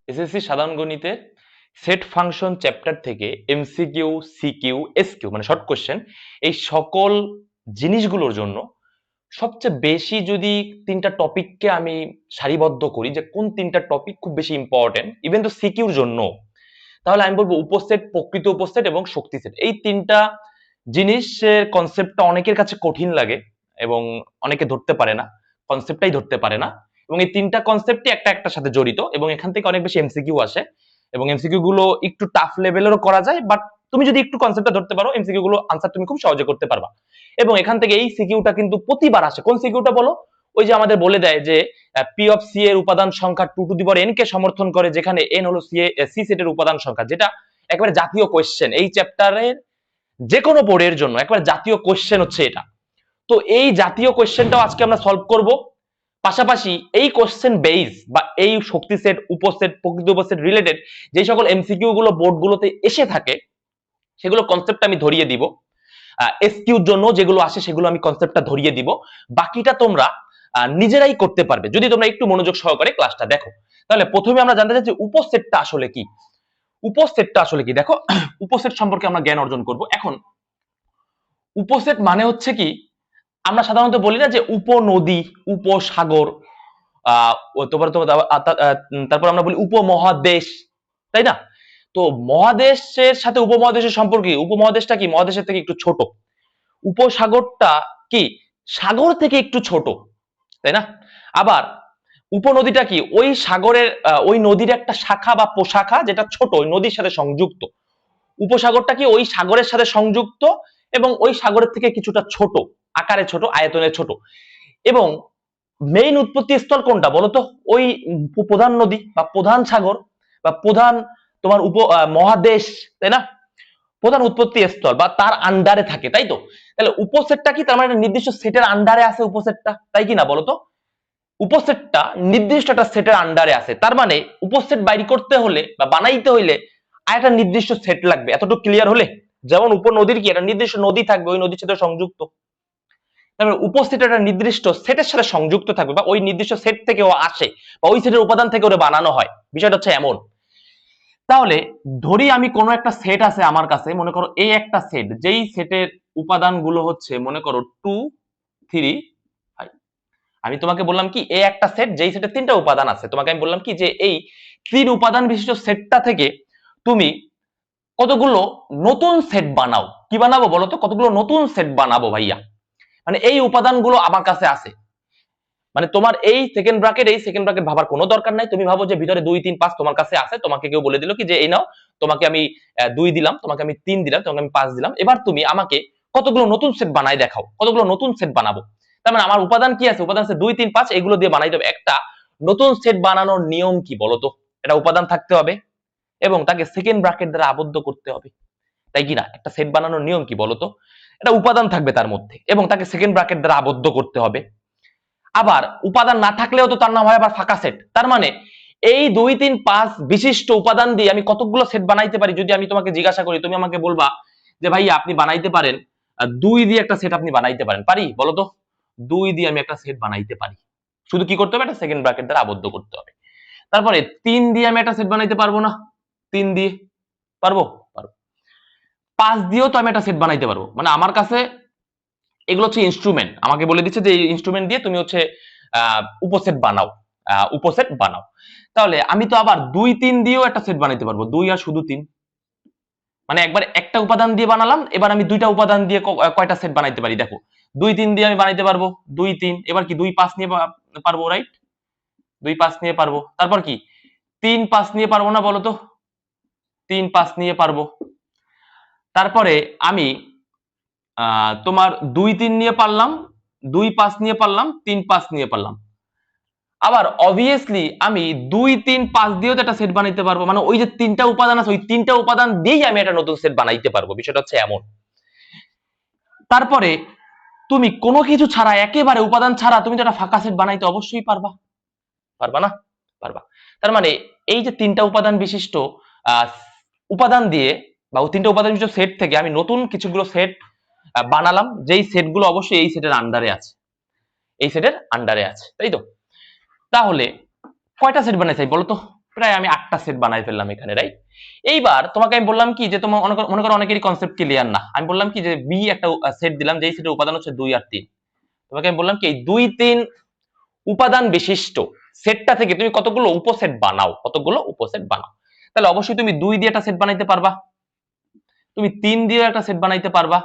SSC সাধারণ গণিতের set function chapter থেকে এমসিকিউ, সিকিউ, এসকিউ মানে শর্ট কোশ্চেন, এই সকল জিনিসগুলোর জন্য সবচেয়ে বেশি যদি তিনটা টপিককে আমি সারিবদ্ধ করি যে কোন তিনটা টপিক খুব বেশি ইম্পর্টেন্ট ইভেন তো সিকিউর জন্য, তাহলে আমি বলবো উপসেট, প্রকৃত উপসেট এবং শক্তি সেট। এই তিনটা জিনিসের কনসেপ্টটা অনেকের কাছে কঠিন লাগে এবং অনেকে ধরতে পারে না, কনসেপ্টটাই ধরতে পারে না। এবং এই তিনটা কনসেপ্টই একটা একটার সাথে জড়িত এবং এখান থেকে অনেক বেশি এমসিকিউ আসে এবং এমসিকিউ গুলো একটু টাফ লেভেলেরও করা যায়, বাট তুমি যদি একটু কনসেপ্টটা ধরতে পারো এমসিকিউ গুলো আনসার তুমি খুব সহজে করতে পারবা। এবং এখান থেকে এই সিকিউটা কিন্তু প্রতিবার আসে। কোন সিকিউটা বলো? ওই যে আমাদের বলে দেয় যে পি অফ সি এর উপাদান সংখ্যা 2 টু দি পাওয়ার n কে সমর্থন করে, যেখানে n হলো সি সেটের উপাদান সংখ্যা, যেটা একেবারে জাতীয় কোশ্চেন এই চ্যাপ্টারের যে কোনো বোর্ডের জন্য একেবারে জাতীয় কোশ্চেন হচ্ছে এটা। তো এই জাতীয় কোশ্চেনটাও আজকে আমরা সলভ করব। পাশাপাশি এই কোশ্চেন বেস বা এই শক্তি সেট, উপসেট, প্রকৃত উপসেট রিলেটেড যে সকল এমসিকিউ গুলো বোর্ডগুলোতে এসে থাকে সেগুলো কনসেপ্ট আমি ধরিয়ে দিব। এসকিউর জন্য যেগুলো আসে সেগুলো আমি কনসেপ্টটা ধরিয়ে দিব। বাকিটা তোমরা নিজেরাই করতে পারবে যদি তোমরা একটু মনোযোগ সহকারে ক্লাসটা দেখো। তাহলে প্রথমে আমরা জানতে চাচ্ছি উপসেটটা আসলে কি। উপসেটটা আসলে কি দেখো, উপসেট সম্পর্কে আমরা জ্ঞান অর্জন করব। এখন উপসেট মানে হচ্ছে কি, আমরা সাধারণত বলি না যে উপনদী, উপসাগর, তারপর আমরা বলি উপমহাদেশ, তাই না? তো মহাদেশের সাথে উপমহাদেশের সম্পর্ক কি? উপমহাদেশটা কি মহাদেশের থেকে একটু ছোট, উপসাগরটা কি সাগর থেকে একটু ছোট, তাই না? আবার উপনদীটা কি ওই সাগরের ওই নদীর একটা শাখা বা প্রশাখা যেটা ছোট ওই নদীর সাথে সংযুক্ত। উপসাগরটা কি ওই সাগরের সাথে সংযুক্ত এবং ওই সাগরের থেকে কিছুটা ছোট, আকারে ছোট, আয়তনে ছোট। এবং মেইন উৎপত্তি স্থল কোনটা বলতো? ওই প্রধান নদী বা প্রধান সাগর বা প্রধান তোমার মহাদেশ, তাই না? প্রধান উৎপত্তি স্থল বা তার আন্ডারে থাকে, তাই তো? তাহলে উপসেটটা কি তার মানে একটা নির্দিষ্ট সেটের আন্ডারে আছে উপসেটটা, তাই কি না বলতো? উপসেটটা নির্দিষ্ট একটা সেটের আন্ডারে আছে, তার মানে উপসেট বাইর করতে হলে বা বানাইতে হইলে আর একটা নির্দিষ্ট সেট লাগবে। এতটুকু ক্লিয়ার হলে? যেমন উপনদীর কি একটা নির্দিষ্ট নদী থাকবে, ওই নদীর সাথে সংযুক্ত, তারপরে উপসেট একটা নির্দিষ্ট সেটের সাথে সংযুক্ত থাকবে বা ওই নির্দিষ্ট সেট থেকে ও আসে বা ওই সেটের উপাদান থেকে ওরে বানানো হয়। বিষয়টা হচ্ছে এমন। তাহলে ধরি আমি কোনো একটা সেট আছে আমার কাছে, মনে করো এই একটা সেট, যেই সেটের উপাদানগুলো হচ্ছে মনে করো 2, 3, 5। আমি তোমাকে বললাম কি এই একটা সেট যেই সেটের তিনটা উপাদান আছে, তোমাকে আমি বললাম কি যে এই তিন উপাদান বিশিষ্ট সেটটা থেকে তুমি কতগুলো নতুন সেট বানাও। কি বানাবো বলো তো? কতগুলো নতুন সেট বানাবো ভাইয়া। মানে এই উপাদানগুলো আমার কাছে আছে, মানে তোমার এই সেকেন্ড ব্র্যাকেট ভাবার কোনো দরকার নাই। তুমি ভাবো যে ভিতরে 2, 3, 5 তোমার কাছে আছে, তোমাকে কেউ বলে দিল কি যে এই নাও, তোমাকে আমি 2 দিলাম, তোমাকে আমি 3 দিলাম, তোমাকে আমি 5 দিলাম। এবার তুমি আমাকে কতগুলো নতুন সেট বানাই দেখাও, কতগুলো নতুন সেট বানাবো। তার মানে আমার উপাদান কি আছে? উপাদান আছে 2, 3, 5, এগুলো দিয়ে বানাই দেবে। একটা নতুন সেট বানানোর নিয়ম কি বলতো? এটা উপাদান থাকতে হবে এবং তাকে সেকেন্ড ব্র্যাকেট দ্বারা আবদ্ধ করতে হবে, তাই কি না? একটা সেট বানানোর নিয়ম কি বলতো? এটা উপাদান থাকবে তার মধ্যে এবং তাকে সেকেন্ড ব্র্যাকেট দ্বারা আবদ্ধ করতে হবে। আবার উপাদান না থাকলেও তো তার নাম হয় আবার ফাঁকা সেট। তার মানে এই 2, 3, 5 বিশিষ্ট উপাদান দিয়ে আমি কতগুলো সেট বানাইতে পারি যদি আমি তোমাকে জিজ্ঞাসা করি, তুমি আমাকে বলবা যে ভাই আপনি বানাইতে পারেন 2 দিয়ে একটা সেট আপনি বানাইতে পারেন। পারি বলো তো? 2 দিয়ে আমি একটা সেট বানাইতে পারি, শুধু কি করতে হবে? একটা সেকেন্ড ব্র্যাকেট দ্বারা আবদ্ধ করতে হবে। তারপরে 3 দিয়ে আমি একটা সেট বানাইতে পারবো না? 3 দিয়ে পারবো? পারবো। 5 দিয়েও তো আমি একটা সেট বানাইতে পারবো। মানে আমার কাছে এগুলো হচ্ছে ইনস্ট্রুমেন্ট, আমাকে বলে দিচ্ছে যে এই ইনস্ট্রুমেন্ট দিয়ে তুমি হচ্ছে উপসেট বানাও, উপসেট বানাও। তাহলে আমি তো আবার 2, 3 দিয়েও একটা সেট বানাইতে পারবো। 2 আর শুধু 3, মানে একবার একটা উপাদান দিয়ে বানালাম, এবার আমি দুইটা উপাদান দিয়ে কয়টা সেট বানাইতে পারি দেখো। 2, 3 দিয়ে আমি বানাইতে পারবো 2, 3, এবার কি 2, 5 নিয়ে পারবো, রাইট? 2, 5 নিয়ে পারবো। তারপর কি 3, 5 নিয়ে পারবো না বলো তো? 3, 5 নিয়ে পারবো। তারপরে আমি তোমার 2, 3 নিয়ে পারলাম, 2, 5 নিয়ে পারলাম, 3, 5 নিয়ে পারলাম। আবার অবভিয়াসলি আমি 2, 3, 5 দিয়েও তো একটা সেট বানাইতে পারবো। মানে ওই যে তিনটা উপাদান আছে ওই তিনটা উপাদান দিয়েই আমি একটা নতুন সেট বানাইতে পারবো। বিষয়টা হচ্ছে এমন। তারপরে তুমি কোনো কিছু ছাড়া, একেবারে উপাদান ছাড়া তুমি তো একটা ফাঁকা সেট বানাইতে অবশ্যই পারবা, পারবা না? পারবা। তার মানে এই যে তিনটা উপাদান বিশিষ্ট আহ উপাদান দিয়ে বা তিনটা উপাদান বিশিষ্ট সেট থেকে আমি নতুন কিছুগুলো সেট বানালাম, যেই সেটগুলো অবশ্যই এই সেটের আন্ডারে আছে, এই সেটের আন্ডারে আছে, তাই তো? তাহলে কয়টা সেট বানাইছি বলো তো? প্রায় আমি 8টা সেট বানাই ফেললাম এখানে, রাইট? এইবার তোমাকে আমি বললাম কি যে তোমার মনে করো অনেকেরই কনসেপ্ট ক্লিয়ার না, আমি বললাম কি যে বি একটা সেট দিলাম যেই সেটের উপাদান হচ্ছে 2 আর 3। তোমাকে আমি বললাম কি এই 2 3 উপাদান বিশিষ্ট সেটটা থেকে তুমি কতগুলো উপসেট বানাও, কতগুলো উপসেট বানাও। তাহলে অবশ্যই তুমি 2 দিয়ে একটা সেট বানাইতে পারবা, তুমি 3 দিয়ে একটা সেট বানাইতে পারবা,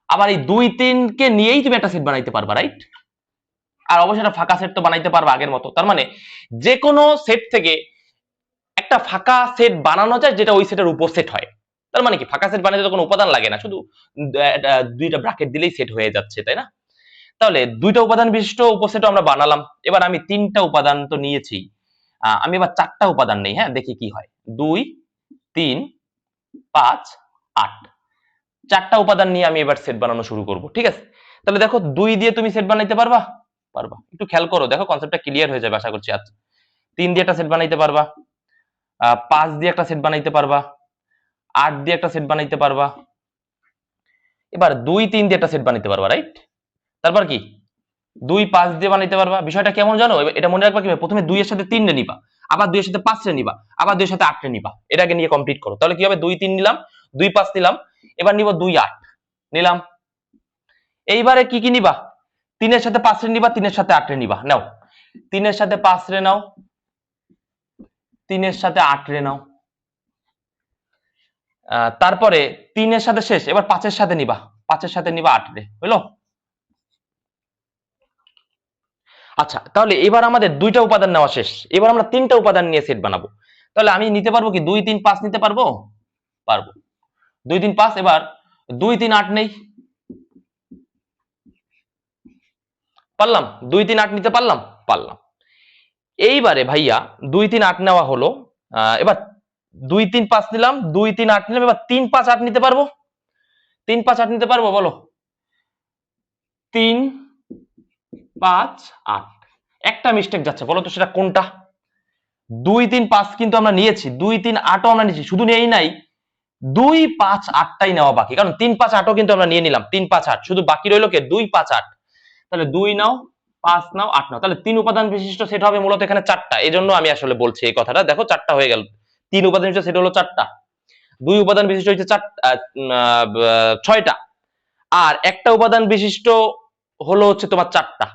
আবার এই 2 3 কে নিয়েই তুমি একটা সেট বানাইতে পারবা, রাইট? আর অবশ্যই একটা ফাঁকা সেট তো বানাইতে পারবা আগের মতো। তার মানে যে কোনো সেট থেকে একটা ফাঁকা সেট বানানো যায় যেটা ওই সেটের উপসেট হয়। তার মানে কি ফাঁকা সেট বানাইতে তো কোনো উপাদান লাগে না, শুধু দুইটা ব্র্যাকেট দিলেই সেট হয়ে যাচ্ছে, তাই না? তাহলে দুইটা উপাদান বিশিষ্ট উপসেটও আমরা বানালাম। এবার আমি 3টা উপাদান তো নিয়েছি, আমি এবার 4টা উপাদান নেই। হ্যাঁ, দেখি কি হয়। 2 3 5 8, 4টা উপাদান নিয়ে আমি এবার সেট বানানো শুরু করব, ঠিক আছে? তাহলে দেখো 2 দিয়ে তুমি সেট বানাইতে পারবা? পারবা। একটু খেয়াল করো, দেখো কনসেপ্টটা ক্লিয়ার হয়ে যাবে আশা করছি আজ। 3 দিয়ে একটা সেট বানাইতে পারবা, 5 দিয়ে একটা সেট বানাইতে পারবা, 8 দিয়ে একটা সেট বানাইতে পারবা, এবার 2 3 দিয়ে একটা সেট বানাইতে পারবা, রাইট? তারপর কি 2 5 দিয়ে বানাইতে পারবা। বিষয়টা কেমন জানো? এটা মনে রাখবা কিভাবে, প্রথমে 2 এর সাথে 3 রে নিবা, আবার 2 এর সাথে 5 রে নিবা, আবার 2 এর সাথে 8 রে নিবা, এটাকে নিয়ে কমপ্লিট করো। তাহলে কি হবে, 2 3 নিলাম, 2 5 নিলাম, এবার নিব 2 8 নিলাম। এইবারে কি কি নিবা, 3 এর সাথে 5 রে নিবা, 3 এর সাথে 8 রে নিবা, নাও 3 এর সাথে 5 রে নাও, 3 এর সাথে 8 রে নাও, তারপরে 3 এর সাথে শেষ, এবার 5 এর সাথে নিবা, 5 এর সাথে নিবা 8 রে, হলো? আচ্ছা, তাহলে এবার আমাদের 2টা উপাদান নেওয়া শেষ, এবার আমরা 3টা উপাদান নিয়ে সেট বানাবো। তাহলে আমি নিতে পারবো কি 2 3 5 নিতে পারবো? পারবো। 2 3 5, এবার 2 3 8 নেই, পারলাম? 2 3 8 নিতে পারলাম? পারলাম। এইবারে ভাইয়া 2 3 8 নেওয়া হলো, এবার 2 3 5 নিলাম, 2 3 8 নিলাম, এবার 3 5 8 নিতে পারবো? 3 5 8 নিতে পারবো, বলো? 3 5 8, একটা মিস্টেক যাচ্ছে, বলো তো সেটা কোনটা? 2 3 5 কিন্তু আমরা নিয়েছি, 2 3 8ও আমরা নিয়েছি, শুধু নেই নাই 2 5 8টাই নেওয়া বাকি, কারণ 3 5 8ও কিন্তু আমরা নিয়ে নিলাম, 3 5 8, শুধু বাকি রইল কে 2 5 8। তাহলে 2 নাও, 5 নাও, 8 নাও, তাহলে 3 উপাদান বিশিষ্ট সেট হবে মূলত এখানে 4টা। এজন্য আমি আসলে বলছি এই কথাটা, দেখো 4টা হয়ে গেল, 3 উপাদান বিশিষ্ট সেট হলো 4টা, 2 উপাদান বিশিষ্ট হচ্ছে 6টা, আর একটা উপাদান বিশিষ্ট হলো হচ্ছে তোমার 4টা।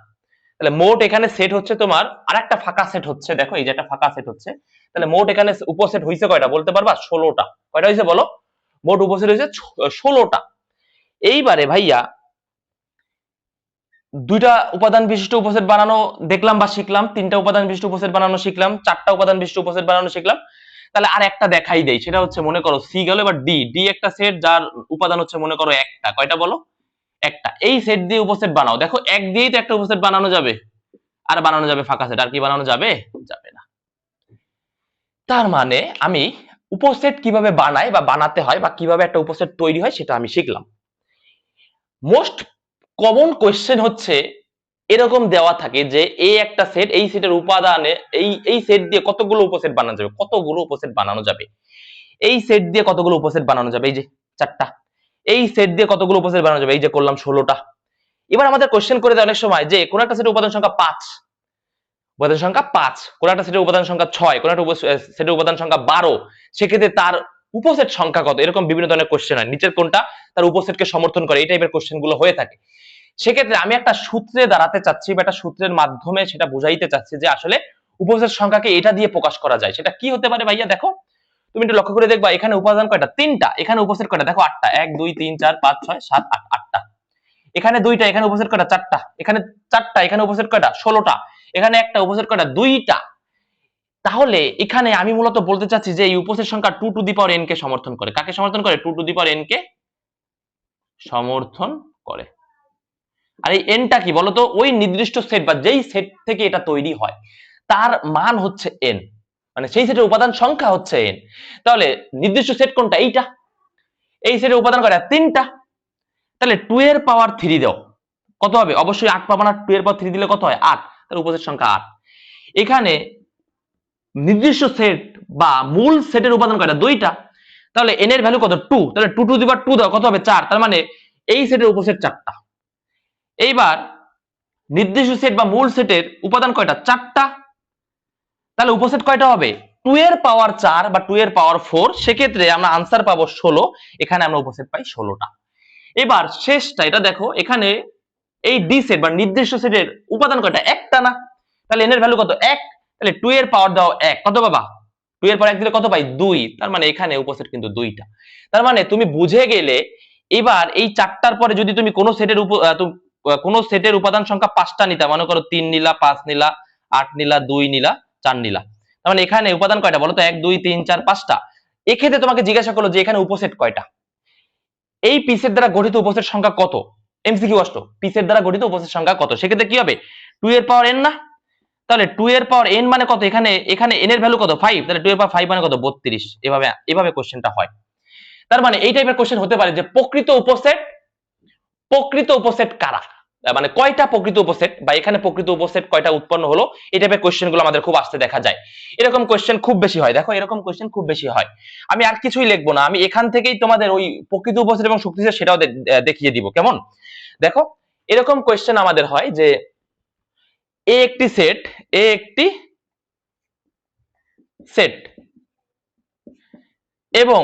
তাহলে মোট এখানে সেট হচ্ছে তোমার, আর একটা ফাঁকা সেট হচ্ছে, দেখো এই যে একটা ফাঁকা সেট হচ্ছে। তাহলে মোট এখানে উপসেট হইছে কয়টা বলতে পারবা? 16টা। কয়টা হইছে বলো? মোট উপসেট হইছে 16টা। এইবারে ভাইয়া 2টা উপাদান বিশিষ্ট উপসেট বানানো দেখলাম বা শিখলাম, 3টা উপাদান বিশিষ্ট উপসেট বানানো শিখলাম, 4টা উপাদান বিশিষ্ট উপসেট বানানো শিখলাম। তাহলে আর একটা দেখাই দেই, সেটা হচ্ছে মনে করো সি গেল, এবার ডি। ডি একটা সেট যার উপাদান হচ্ছে মনে করো একটা, কয়টা বলো? একটা। এই সেট দিয়ে উপসেট বানাও, দেখো এক দিয়েই তো একটা উপসেট বানানো যাবে, আর বানানো যাবে ফাঁকা সেট, আর কি বানানো যাবে? যাবে না। তার মানে আমি উপসেট কিভাবে বানাই বা বানাতে হয় বা কিভাবে একটা উপসেট তৈরি হয় সেটা আমি শিখলাম। মোস্ট কমন কোয়েশ্চেন হচ্ছে এরকম দেওয়া থাকে যে এই একটা সেট, এই সেটের উপাদানে এই সেট দিয়ে কতগুলো উপসেট বানানো যাবে, কতগুলো উপসেট বানানো যাবে, এই সেট দিয়ে কতগুলো উপসেট বানানো যাবে, এই যে 4টা, এই সেট দিয়ে কতগুলো উপসেট বানানো যাবে, এই যে করলাম 16টা। এবার আমাদের কোয়েশ্চেন করে দেয় অনেক সময় যে কোন একটা সেটের উপাদান সংখ্যা 5, উপাদান সংখ্যা 5, কোন একটা সেটের উপাদান সংখ্যা 6, কোন একটা সেটের উপাদান সংখ্যা 12, সেক্ষেত্রে তার উপসেট সংখ্যা কত, এরকম বিভিন্ন ধরনের কোশ্চেন হয়, নিচের কোনটা তার উপসেটকে সমর্থন করে, এই টাইপের কোশ্চেন গুলো হয়ে থাকে। সেক্ষেত্রে আমি একটা সূত্রে দাঁড়াতে চাচ্ছি বা একটা সূত্রের মাধ্যমে সেটা বুঝাইতে চাচ্ছি যে আসলে উপসেট সংখ্যাকে এটা দিয়ে প্রকাশ করা যায়। সেটা কি হতে পারে ভাইয়া? দেখো তুমি একটু লক্ষ্য করে দেখবা, এখানে উপাদান কয়টা? 3টা, এখানে উপসেট কয়টা? দেখো 8টা, 1 2 3 4 5 6 7 8, 8টা। এখানে 2টা, এখানে উপসেট কয়টা? 4টা, এখানে 4টা, এখানে উপসেট কয়টা? 16টা, এখানে একটা, উপসেট কয়টা? 2টা। তাহলে এখানে আমি মূলত বলতে চাচ্ছি যে এই উপসেট সংখ্যা 2 টু দি পাওয়ার n কে সমর্থন করে। কাকে সমর্থন করে? 2 টু দি পাওয়ার n কে সমর্থন করে। আর এই এনটা কি বলতো? ওই নির্দিষ্ট সেট বা যেই সেট থেকে এটা তৈরি হয় তার মান হচ্ছে এন, মানে সেই সেটের উপাদান সংখ্যা হচ্ছে এন। তাহলে নির্দিষ্ট সেট কোনটা? এইটা। এই সেটের উপাদান কয়টা? 3টা। তাহলে 2 এর পাওয়ার 3 দাও, কত হবে? অবশ্যই 8 পাবা না, 2 এর পাওয়ার 3 দিলে কত হয়? 8। তাহলে উপসেট সংখ্যা 8। এখানে নির্দিষ্ট সেট বা মূল সেটের উপাদান কয়টা? 2টা। তাহলে n এর ভ্যালু কত? 2। তাহলে 2 টু দি পাওয়ার 2 দাও, কত হবে? 4। তার মানে এই সেটের উপসেট 4টা। এইবার নির্দিষ্ট সেট বা মূল সেটের উপাদান কয়টা? 4টা। তাহলে উপসেট কয়টা হবে? 2 এর পাওয়ার 4 বা 2 এর পাওয়ার 4, সেক্ষেত্রে আমরা আনসার পাবো 16। এখানে আমরা উপসেট পাই 16টা। এবার শেষটা এটা দেখো, এখানে এই ডি সেট বা নির্দিষ্ট সেটের উপাদান কয়টা? একটা না। তাহলে এন এর ভ্যালু কত? 1। তাহলে 2 এর পাওয়ার দাও 1, কত বাবা? 2 এর পাওয়ার 1 দিলে কত পাই? 2। তার মানে এখানে উপসেট কিন্তু 2টা। তার মানে তুমি বুঝে গেলে এবার এই 4টার পরে যদি তুমি কোন সেটের উপাদান সংখ্যা 5টা নিতা, মনে করো 3 নিলা, 5 নিলা, 8 নিলা, 2 নিলা, 4 নিলা, তার মানে এখানে উপাদান কয়টা বলো তো? 1 2 3 4 5টা। এক্ষেত্রে তোমাকে জিজ্ঞাসা করলো যে এখানে উপসেট কয়টা, এই পিসের দ্বারা গঠিত উপসেট সংখ্যা কত? এমসিকিউ আসতো, পিসের দ্বারা গঠিত উপসেট সংখ্যা কত? সেক্ষেত্রে কি হবে? 2 এর পাওয়ার n না? তাহলে 2 এর পাওয়ার n মানে কত? এখানে n এর ভ্যালু কত? 5। তাহলে 2 এর পাওয়ার 5 মানে কত? 32। এভাবে কোশ্চেনটা হয়। তার মানে এই টাইপের কোশ্চেন হতে পারে যে প্রকৃত উপসেট কারা, মানে কয়টা প্রকৃত উপসেট, বা এখানে প্রকৃত উপসেট কয়টা উৎপন্ন হলো, এই টাইপের কোশ্চেন গুলো আমাদের খুব আসতে দেখা যায়। এরকম কোশ্চেন খুব বেশি হয়, দেখো এরকম কোশ্চেন খুব বেশি হয়। আমি আর কিছুই লিখবো না, আমি এখান থেকেই তোমাদের ওই প্রকৃত উপসেট এবং শক্তিশালী সেটাও দেখিয়ে দিব। কেমন? দেখো এরকম কোশ্চেন আমাদের হয় যে এ একটি সেট এবং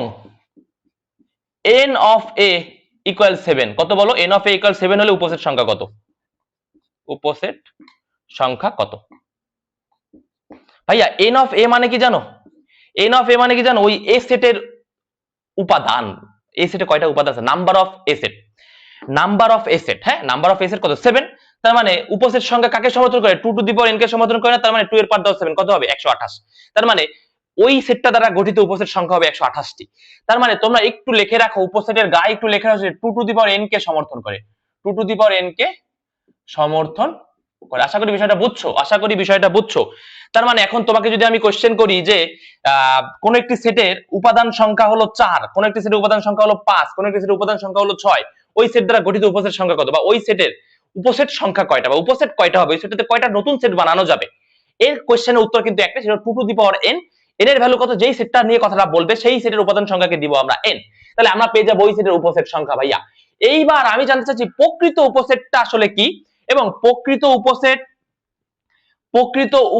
n of a ইকুয়াল 7, কত বলো? n of a ইকুয়াল 7 হলে উপসেট সংখ্যা কত? উপসেট সংখ্যা কত? ভাইয়া n of a মানে কি জানো? n of a মানে কি জানো? ওই a সেটের উপাদান। a সেটে কয়টা উপাদান আছে? নাম্বার অফ a সেট, হ্যাঁ, নাম্বার অফ a সেট কত? 7। তার মানে উপসেট সংখ্যা কাকে সমর্থন করে? 2 টু দি পাওয়ার n কে সমর্থন করে না। তার মানে 2 এর পাওয়ার দাও 7, কত হবে? 128। তার মানে ওই সেটটা দ্বারা গঠিত উপসেট সংখ্যা হবে 128টি। তার মানে তোমরা একটু লিখে রাখো, উপসেটের গায়ে একটু লিখে রাখো 2 টু দি পাওয়ার n কে সমর্থন করে, 2 টু দি পাওয়ার n কে সমর্থন করে। আশা করি বিষয়টা বুঝছো। তার মানে এখন তোমাকে যদি আমি কোশ্চেন করি যে কোন একটি সেটের উপাদান সংখ্যা হলো 4, কোন একটি সেটের উপাদান সংখ্যা হলো 5, কোন একটি সেটের উপাদান সংখ্যা হলো 6, ওই সেট দ্বারা গঠিত উপসেট সংখ্যা কত, বা ওই সেটের উপসেট সংখ্যা কয়টা, বা উপসেট কয়টা হবে, ওই সেটাতে কয়টা নতুন সেট বানানো যাবে, এর কোশ্চেনের উত্তর কিন্তু একটা, সেটা 2 to the power n। n এর ভ্যালু কত? যেই সেটটা নিয়ে কথাটা বলবে সেই সেটের উপাদান সংখ্যাকে দিব আমরা n। তাহলে আমরা পেয়ে যাবো ওই সেটের উপসেট সংখ্যা। ভাইয়া এইবার আমি জানতে চাচ্ছি প্রকৃত উপসেটটা আসলে কি, এবং প্রকৃত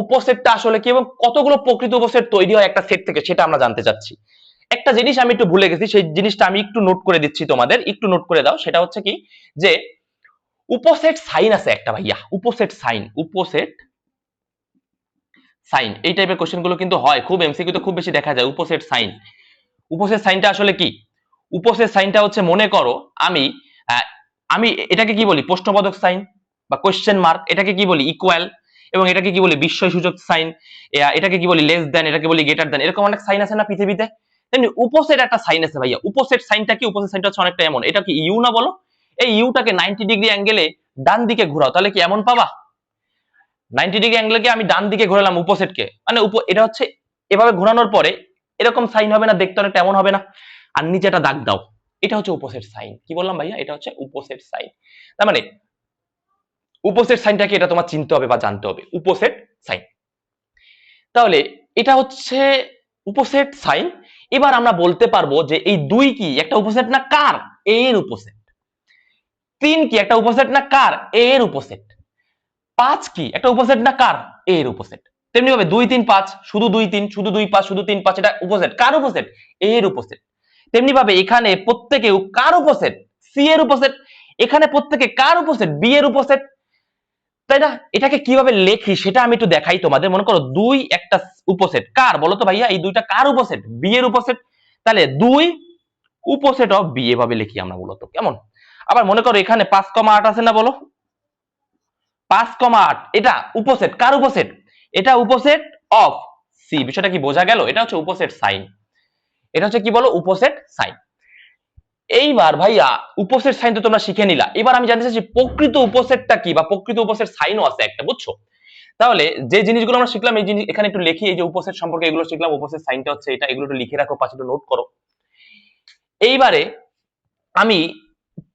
উপসেটটা আসলে কি, এবং কতগুলো প্রকৃত উপসেট তৈরি হয় একটা সেট থেকে, সেটা আমরা জানতে চাচ্ছি। একটা জিনিস আমি একটু ভুলে গেছি, সেই জিনিসটা আমি একটু নোট করে দিচ্ছি তোমাদের, একটু নোট করে দাও। সেটা হচ্ছে কি, যে উপসেট সাইন আছে একটা ভাইয়া, উপসেট সাইন এই টাইপের কোশ্চেন গুলো কিন্তু হয় খুব, এমসিকিউ তো খুব বেশি দেখা যায়। উপসেট সাইনটা আসলে কি? উপসেট সাইনটা হচ্ছে, মনে করো আমি আমি এটাকে কি বলি? প্রশ্নবোধক সাইন বা কোশ্চেন মার্ক, এটাকে কি বলি? ইকুয়াল, এবং এটাকে কি বলি? বিস্ময় সূচক সাইন, এটাকে কি বলি? লেস দেন, এটাকে বলি গ্রেটার দেন। এরকম অনেক সাইন আছে না পৃথিবীতে? তেমনি উপসেট একটা সাইন আছে ভাইয়া। উপসেট সাইনটা কি? উপসেট সাইনটা হচ্ছে অনেকটা এমন, এটা কি ইউ না বলো? এই ইউটাকে 90 ডিগ্রি অ্যাঙ্গেলে ডান দিকে ঘোরাও, তাহলে কি এমন পাবা? 90 ডিগ্রি অ্যাঙ্গেলকে আমি ডান দিকে ঘোরালাম উপসেটকে, মানে এটা হচ্ছে এভাবে ঘোরানোর পরে এরকম সাইন হবে না? দেখতে অনেকটা এমন হবে না? আর নিচে একটা দাগ দাও, এটা হচ্ছে উপসেট সাইন। কি বললাম ভাইয়া? এটা হচ্ছে উপসেট সাইন। তার মানে উপসেট সাইনটা কি, এটা তোমার চিনতে হবে বা জানতে হবে। উপসেট সাইন, তাহলে এটা হচ্ছে উপসেট সাইন। এবার আমরা বলতে পারবো যে এই 2 কি একটা উপসেট না? কার? এ এর উপসেট। 3 কি একটা উপসেট না? কার? এ এর উপসেট। 5 কি একটা উপসেট না? কার? এ এর উপসেট। তেমনি ভাবে 2 3 5, শুধু 2 3, শুধু 2 5, শুধু 3 5, এটা উপসেট। কার উপসেট? এ এর উপসেট। তেমনি ভাবে এখানে প্রত্যেকেও কার উপসেট? সি এর উপসেট। এখানে প্রত্যেকে কার উপসেট? বি এর উপসেট। তাই না? এটাকে কিভাবে লেখি সেটা আমি একটু দেখাই তোমাদের। মনে করো 2 একটা উপসেট, কার বলো তো ভাইয়া? এই 2টা কার উপসেট? বি এর উপসেট। তাহলে 2 উপসেট অফ বি, এভাবে লিখি আমরা মূলত। কেমন? আবার মনে করো এখানে 5,8 আছে না, বলো? 5,8 এটা উপসেট, কার উপসেট? এটা উপসেট অফ সি। বিষয়টা কি বোঝা গেল? এটা হচ্ছে উপসেট সাইন। এটা হচ্ছে কি বলো? উপসেট সাইন। এইবার ভাইয়া উপসেট সাইন তো তোমরা শিখে নিলা, এবার আমি জানতে চাচ্ছি প্রকৃত উপসেটটা কি, বা প্রকৃত উপসেট সাইনও আছে একটা, বুঝছো? তাহলে যে জিনিসগুলো আমরা শিখলাম, এই জিনিস এখানে একটু লিখি। এই যে উপসেট সম্পর্কে এগুলো শিখলাম, উপসেট সাইনটা হচ্ছে এটা, এগুলো একটু লিখে রাখো, পাশে একটু নোট করো। এইবারে আমি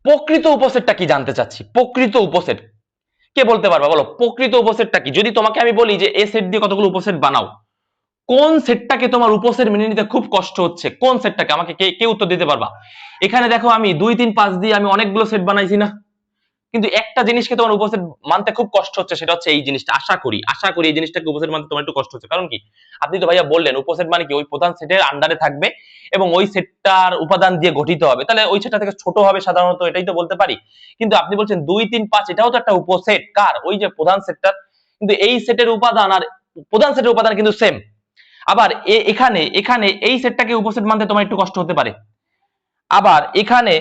প্রকৃত উপসেটটা কি জানতে চাচ্ছি। প্রকৃত উপসেট কে বলতে পারবা বলো? প্রকৃত উপসেটটা কি? যদি তোমাকে আমি বলি যে এ সেট দিয়ে কতগুলো উপসেট বানাও, কোন সেটটাকে তোমার উপসেট মেনে নিতে খুব কষ্ট হচ্ছে? কোন সেটটাকে? আমাকে কে কে উত্তর দিতে পারবা? এখানে দেখো আমি 2 3 5 দিয়ে আমি অনেকগুলো সেট বানাইছি না? কিন্তু একটা জিনিসকে তোমার উপসেট মানতে খুব কষ্ট হচ্ছে, সেটা হচ্ছে এই জিনিসটা। আশা করি এই জিনিসটাকে উপসেট মানতে তোমার একটু কষ্ট হচ্ছে। কারণ কি, আপনি তো ভাইয়া বললেন উপসেট মানে কি ওই প্রধান সেটের আন্ডারে থাকবে এবং ওই সেটটার উপাদান দিয়ে গঠিত হবে, তাহলে ওই সেটটা থেকে ছোট হবে সাধারণত, এটাই তো বলতে পারি। কিন্তু আপনি বলছেন 2 3 5, এটাও তো একটা উপসেট কার, ওই যে প্রধান সেটটার। কিন্তু এই সেটের উপাদান আর প্রধান সেটের উপাদান কিন্তু সেম। আবার এখানে এখানে এই সেটটাকে উপসেট মানতে তোমার একটু কষ্ট হতে পারে। আবার এখানে,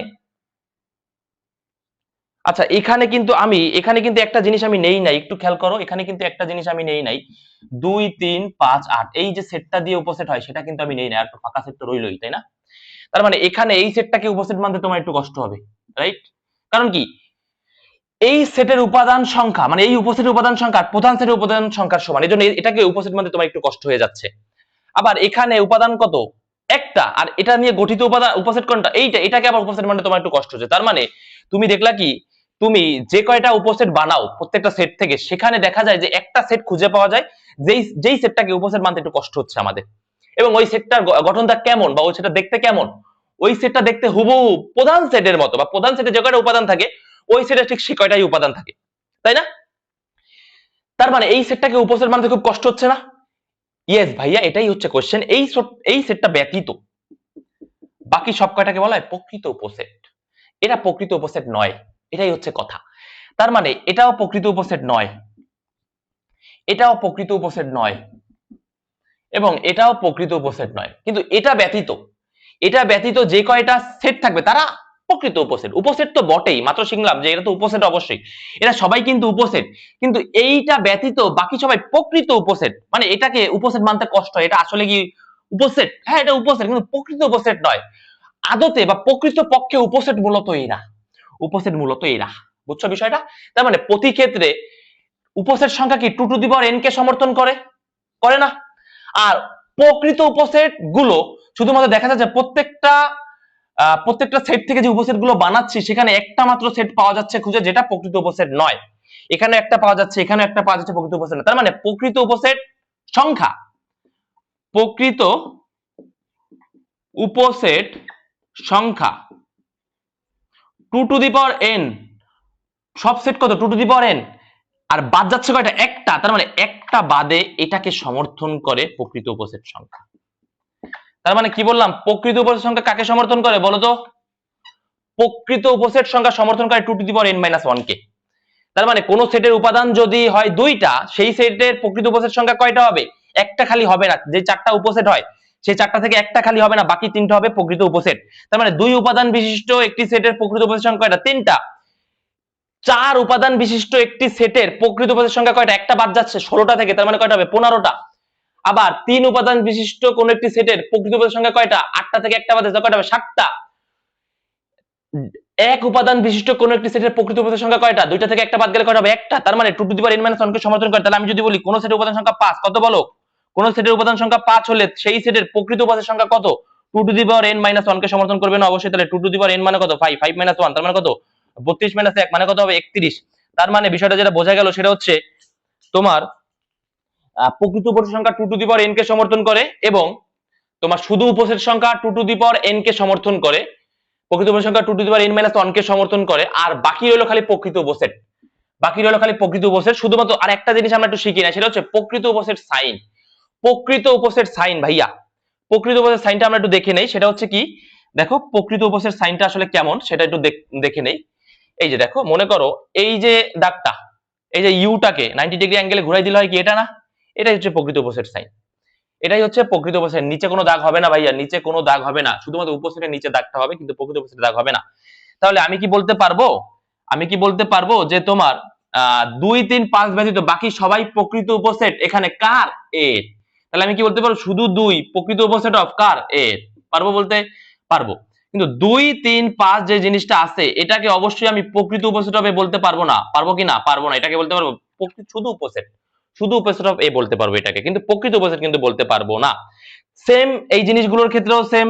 আচ্ছা এখানে কিন্তু একটা জিনিস আমি নেই নাই, একটু খেয়াল করো, এখানে কিন্তু একটা জিনিস আমি নেই নাই, 2 3 5 8 এই যে সেটটা দিয়ে উপসেট হয় সেটা কিন্তু আমি নেই নাই, আর তো ফাঁকা সেট তো রইলই, তাই না? তার মানে এখানে এই সেটটাকে উপসেট মানতে তোমার একটু কষ্ট হবে, রাইট? কারণ কি, এই সেটের উপাদান সংখ্যা মানে এই উপসেটের উপাদান সংখ্যা প্রধান সেটের উপাদান সংখ্যার সমান, এজন্য এটাকে উপসেট মানতে তোমার একটু কষ্ট হয়ে যাচ্ছে। আবার এখানে উপাদান কত, একটা, আর এটা নিয়ে গঠিত উপাদান উপসেট কোনটা, এইটা, এটাকে আবার উপসেট মানে তোমার একটু কষ্ট হচ্ছে। তার মানে তুমি দেখলা কি, তুমি যে কয়টা উপসেট বানাও প্রত্যেকটা সেট থেকে, সেখানে দেখা যায় যে একটা সেট খুঁজে পাওয়া যায় যেই সেটটাকে উপসেট মানতে একটু কষ্ট হচ্ছে আমাদের, এবং ওই সেটটার গঠনটা কেমন বা ওই সেটটা দেখতে কেমন, ওই সেটটা দেখতে হুবহু প্রধান সেটের মতো, বা প্রধান সেটে যে কয়টা উপাদান থাকে ওই সেটে ঠিক সে কয়টাই উপাদান থাকে, তাই না? তার মানে এই সেটটাকে উপসেট মানতে খুব কষ্ট হচ্ছে না? ইয়েস ভাইয়া, এটাই হচ্ছে কোশ্চেন। এই সেটটা ব্যতীত বাকি সব কয়টাকে বলা হয় প্রকৃত উপসেট। এটা প্রকৃত উপসেট নয়, এটাই হচ্ছে কথা। তার মানে এটাও প্রকৃত উপসেট নয়, এটাও প্রকৃত উপসেট নয়, এবং এটাও প্রকৃত উপসেট নয়। কিন্তু এটা ব্যতীত যে কয়টা সেট থাকবে তারা প্রকৃত উপসেট। উপসেট তো বটেই, মাত্র শিখলাম যে এটা তো উপসেট, অবশ্যই এরা সবাই কিন্তু উপসেট। কিন্তু এইটা ব্যতীত বাকি সবাই প্রকৃত উপসেট। মানে এটাকে উপসেট মানতে কষ্ট হয়, এটা আসলে কি উপসেট? হ্যাঁ, এটা উপসেট, কিন্তু প্রকৃত উপসেট নয়। আদতে বা প্রকৃত পক্ষে উপসেট মূলত এরা, উপসেট মূলত এরা। বুঝছো বিষয়টা? তার মানে প্রতি ক্ষেত্রে উপসেট সংখ্যা কি 2 টু দি পাওয়ার n কে সমর্থন করে, করে না? আর প্রকৃত উপসেট গুলো শুধুমাত্র দেখা যায় যে প্রত্যেকটা সেট থেকে যে উপসেট গুলো বানাচ্ছি সেখানে একটা মাত্র সেট পাওয়া যাচ্ছে খুঁজে যেটা প্রকৃত উপসেট নয়, এখানে একটা পাওয়া যাচ্ছে, এখানে একটা পাওয়া যাচ্ছে, প্রকৃত উপসেট নয়। তার মানে প্রকৃত উপসেট সংখ্যা, প্রকৃত উপসেট সংখ্যা 2 টু দি পাওয়ার n, সব সেট কত 2 টু দি পাওয়ার n, আর বাদ যাচ্ছে কয়টা, একটা। তার মানে একটা বাদে এটাকে সমর্থন করে প্রকৃত উপসেট সংখ্যা। তার মানে কি বললাম, প্রকৃত উপসেট সংখ্যা কাকে সমর্থন করে বলতো? প্রকৃত উপসেট সংখ্যা সমর্থন করে 2 to the power n minus 1 কে। তার মানে কোন সেটের উপাদান যদি হয় দুইটা, সেই সেটের প্রকৃত উপসেট সংখ্যা কয়টা হবে? একটা খালি হবে না, যে চারটা উপসেট হয় সেই চারটা থেকে একটা খালি হবে না, বাকি তিনটা হবে প্রকৃত উপসেট। তার মানে দুই উপাদান বিশিষ্ট একটি সেটের প্রকৃত উপসেট সংখ্যা কয়টা? তিনটা। চার উপাদান বিশিষ্ট একটি সেটের প্রকৃত উপসেট সংখ্যা কয়টা? একটা বাদ যাচ্ছে 16টা থেকে, তার মানে কয়টা হবে? 15টা। আবার তিন উপাদান বিশিষ্ট কোন একটি সেটের প্রকৃত উপসেট সংখ্যা কয়টা? 8টা থেকে একটা বাদ যাচ্ছে, কয়টা হবে? 7টা। এক উপাদান বিশিষ্ট কোন একটি সেটের প্রকৃত উপসেট সংখ্যা কয়টা? দুইটা থেকে একটা বাদ গেলে কয়টা হবে? একটা। তার মানে 2 to the power n minus 1 কে সমর্থন করে। তাহলে আমি যদি বলি কোন সেটের উপাদান সংখ্যা 5, কত বলো? কোন সেটের উপাদান সংখ্যা 5 হলে সেই সেটের প্রকৃত উপসেট সংখ্যা কত? 2 to the power n minus 1 কে সমর্থন করবে না? অবশ্যই। তাহলে 2 টু দি পাওয়ার n মানে কত? 5, 5 মাইনাস 1 তার মানে কত? 32 মাইনাস 1 মানে কত হবে? 31। তার মানে বিষয়টা যেটা বোঝা গেল সেটা হচ্ছে তোমার প্রকৃত উপসেট সংখ্যা 2 টু দি পাওয়ার n কে সমর্থন করে, এবং তোমার শুধু উপসেট সংখ্যা 2 টু দি পাওয়ার n কে সমর্থন করে, প্রকৃত উপসেট সংখ্যা 2 to the power n minus 1 কে সমর্থন করে, আর বাকি রইল খালি প্রকৃত উপসেট। বাকি রইল খালি প্রকৃত উপসেট। শুধুমাত্র আর একটা জিনিস আমরা একটু শিখি না, সেটা হচ্ছে প্রকৃত উপসেট সাইন। প্রকৃত উপসেট সাইন ভাইয়া, প্রকৃত উপসেট সাইনটা আমরা একটু দেখে নেই। সেটা হচ্ছে কি, দেখো প্রকৃত উপসেট সাইনটা আসলে কেমন সেটা একটু দেখে নেই। এই যে দেখো, মনে করো এই যে দাগটা, এই যে ইউটাকে 90 ডিগ্রি অ্যাঙ্গেলে ঘুরাই দিলে হয় কি, এটা না? এটাই হচ্ছে প্রকৃত উপসেট সাইন। এটাই হচ্ছে প্রকৃত উপসেট। নিচে কোনো দাগ হবে না ভাইয়া, নিচে কোনো দাগ হবে না, শুধুমাত্র উপসেটের নিচে দাগটা হবে, কিন্তু প্রকৃত উপসেটের দাগ হবে না। তাহলে আমি কি বলতে পারবো, যে তোমার 2 3 5 ব্যতীত বাকি সবাই প্রকৃত উপসেট এখানে কার? এর। তাহলে আমি কি বলতে পারবো, শুধু 2 প্রকৃত উপসেট অফ কার? এর। পারবো বলতে পারবো। কিন্তু 2 3 5 যে জিনিসটা আছে এটাকে অবশ্যই আমি প্রকৃত উপসেট অফ এ বলতে পারবো না। পারবো কি না? পারবো না। এটাকে বলতে পারবো শুধু উপসেট, শুধু উপসেট অফ এ বলতে পারবো এটাকে, কিন্তু প্রকৃত উপসেট কিন্তু বলতে পারবো না। সেম এই জিনিসগুলোর ক্ষেত্রেও সেম,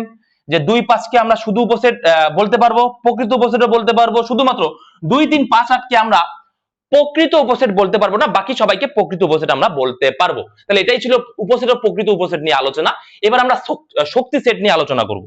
যে 2 5 কে আমরা শুধু উপসেট বলতে পারবো, প্রকৃত উপসেটও বলতে পারবো। শুধুমাত্র 2 3 5 8 কে আমরা প্রকৃত উপসেট বলতে পারবো না, বাকি সবাইকে প্রকৃত উপসেট আমরা বলতে পারবো। তাহলে এটাই ছিল উপসেট ও প্রকৃত উপসেট নিয়ে আলোচনা। এবার আমরা শক্তি সেট নিয়ে আলোচনা করব।